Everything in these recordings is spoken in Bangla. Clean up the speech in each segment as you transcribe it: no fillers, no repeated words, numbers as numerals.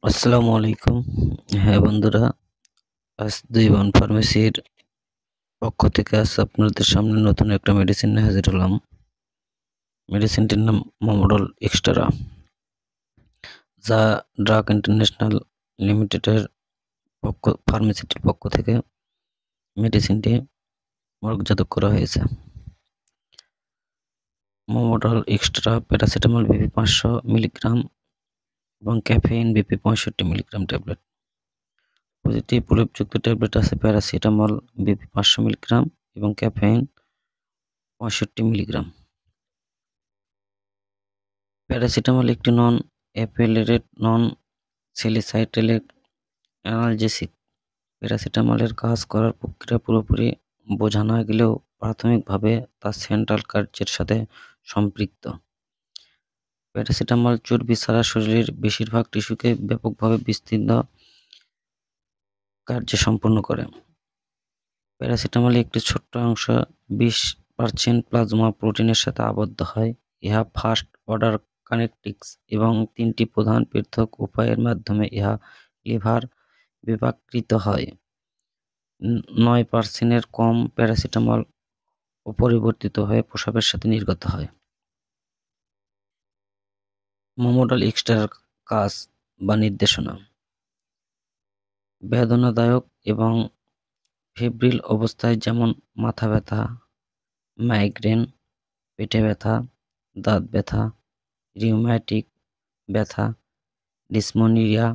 আসসালামু আলাইকুম। হ্যাঁ বন্ধুরা, আজ ২ বন ফার্মেসির পক্ষ থেকে আপনাদের সামনে নতুন একটা মেডিসিন নিয়ে হাজির হলাম। মেডিসিনটির নাম মোমোডল এক্সট্রা, যা ড্রাগ ইন্টারন্যাশনাল লিমিটেডের ফার্মেসিটির পক্ষ থেকে মেডিসিনটি মর্গজাত করা হয়েছে। মোমোডল এক্সট্রা প্যারাসিটামল বিপি ৫০০ মিলিগ্রাম এবং ক্যাফেইন বিপি ৬৫ মিলিগ্রাম ট্যাবলেট। প্রতিটি প্রলেপযুক্ত ট্যাবলেট আছে প্যারাসিটামল বিপি ৫০০ মিলিগ্রাম এবং ক্যাফেইন ৬৫ মিলিগ্রাম। প্যারাসিটামল একটি নন-অ্যাপেলেরেট নন-স্যালিসাইলিক অ্যানালজেসিক। প্যারাসিটামলের কাজ করার প্রক্রিয়া পুরোপুরি বোঝা না গেলেও প্রাথমিকভাবে তা সেন্ট্রাল কার্যের সাথে সম্পৃক্ত। প্যারাসিটামল চর্বি ছাড়া শরীরের বেশিরভাগ টিস্যুকে ব্যাপকভাবে বিস্তৃত কার্য সম্পন্ন করে। প্যারাসিটামলের একটি ছোট্ট অংশ ২০% প্লাজমা প্রোটিনের সাথে আবদ্ধ হয়। ইহা ফার্স্ট অর্ডার কাইনেটিক্স এবং ৩টি প্রধান পৃথক উপায়ের মাধ্যমে ইহা লিভার বিপাকীত হয়। ৯% এর কম প্যারাসিটামল অপরিবর্তিত হয়ে প্রস্রাবের সাথে নির্গত হয়। মোমোডল এক্সট্রার কাজ বা নির্দেশনা: বেদনাদায়ক এবং ফেব্রিল অবস্থায় যেমন মাথা ব্যথা, মাইগ্রেন, পেটে ব্যথা, দাঁত ব্যথা, রিউম্যাটিক ব্যথা, ডিসমেনরিয়া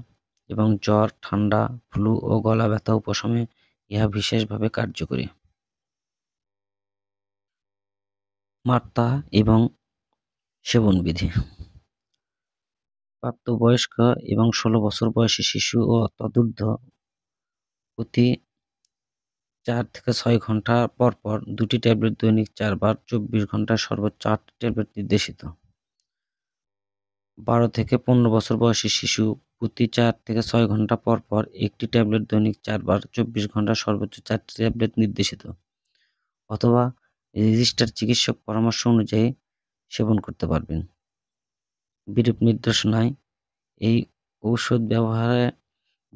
এবং জ্বর, ঠান্ডা, ফ্লু ও গলা ব্যথা উপশমে ইহা বিশেষভাবে কার্যকরী। মাত্রা এবং সেবনবিধি: প্রাপ্তবয়স্ক এবং ১৬ বছর বয়সী শিশু ও তদূর্ধ্ব প্রতি ৪ থেকে ৬ ঘন্টা পরপর ২টি ট্যাবলেট দৈনিক ৪ বার, ২৪ ঘন্টায় সর্বোচ্চ ৮টি ট্যাবলেট নির্দেশিত। ১২ থেকে ১৫ বছর বয়সী শিশু প্রতি ৪ থেকে ৬ ঘন্টা পরপর ১টি ট্যাবলেট দৈনিক ৪ বার, ২৪ ঘন্টায় সর্বোচ্চ ৪টি ট্যাবলেট নির্দেশিত, অথবা রেজিস্টার্ড চিকিৎসক পরামর্শ অনুযায়ী সেবন করতে পারবেন। বিরূপ নির্দেশনায় এই ঔষধ ব্যবহারে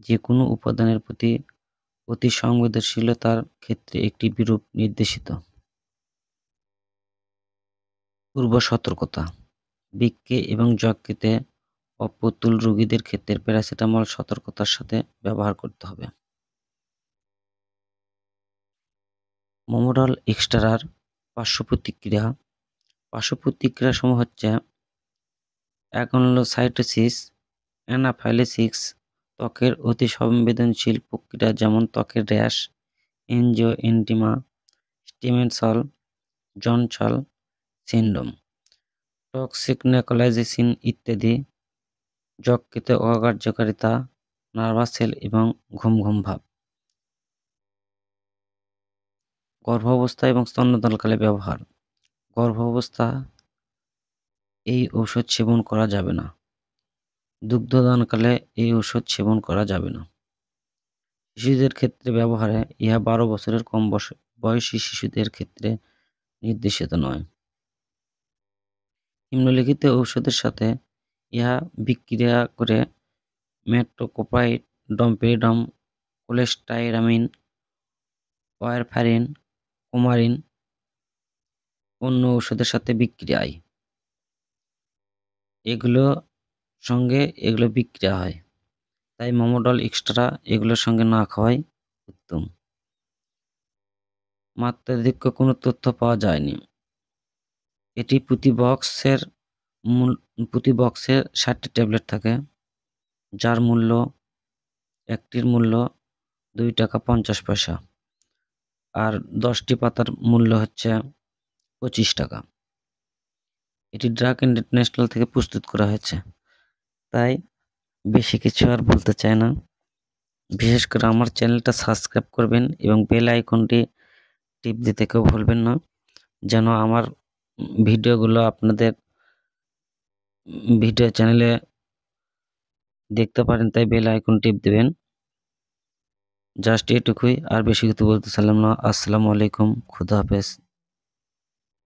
যেকোনো উপাদানের প্রতি অতি সংবেদনশীলতার ক্ষেত্রে একটি বিরূপ নির্দেশিত। পূর্ব সতর্কতা: বৃক্কে এবং যকৃতে অপ্রতুল রোগীদের ক্ষেত্রে প্যারাসিটামল সতর্কতার সাথে ব্যবহার করতে হবে। মোমোডল এক্সট্রার পার্শ্বপ্রতিক্রিয়া: পার্শ্বপ্রতিক্রিয়াসমূহ হচ্ছে অ্যাগনোসাইটোসিস, অ্যানাফাইলেক্সিস, ত্বকের অতি সংবেদনশীল প্রক্রিয়া যেমন ত্বকের র্যাশ, এনজিওএডিমা, স্টিমেনসল জনসন সিন্ড্রোম, টক্সিক নেকলাইজেশন ইত্যাদি, যকৃতে অকার্যকারিতা, নার্ভাস সেল এবং ঘুম ঘুম ভাব। গর্ভাবস্থা এবং স্তন্যদানকালে ব্যবহার: গর্ভাবস্থা এই ঔষধ সেবন করা যাবে না। দুগ্ধদানকালে এই ঔষধ সেবন করা যাবে না। শিশুদের ক্ষেত্রে ব্যবহারে ইহা ১২ বছরের কম বয়সী শিশুদের ক্ষেত্রে নির্দেশিত নয়। নিম্নলিখিত ঔষধের সাথে ইহা বিক্রিয়া করে মেট্রোকোপ্রাইড, ডমপেরিডম, কোলেস্টাইরামিন, ওয়ারফারিন, কুমারিন অন্য ঔষধের সাথে বিক্রিয়ায় এগুলো বিক্রিয়া হয়, তাই মোমোডল এক্সট্রা এগুলোর সঙ্গে না খাওয়াই উত্তম। মাত্রাধিক্য কোনো তথ্য পাওয়া যায়নি। এটি প্রতি বক্সে ৬০টি ট্যাবলেট থাকে, যার মূল্য একটির মূল্য ২ টাকা ৫০ পয়সা, আর ১০টি পাতার মূল্য হচ্ছে ২৫ টাকা। এটি ড্রাগ ইন্টারন্যাশনাল থেকে প্রস্তুত করা হয়েছে, তাই বেশি কিছু আর বলতে চাই না। বিশেষ করে আমার চ্যানেলটা সাবস্ক্রাইব করবেন এবং বেল আইকনটি টিপ দিতে কেউ ভুলবেন না, যেন আমার ভিডিওগুলো আপনাদের ভিডিও চ্যানেলে দেখতে পারেন, তাই বেল আইকন টিপ দেবেন। জাস্ট এটুকুই, আর বেশি কিছু বলতে চাইলাম না। আসসালামু আলাইকুম, খুদা হাফেজ।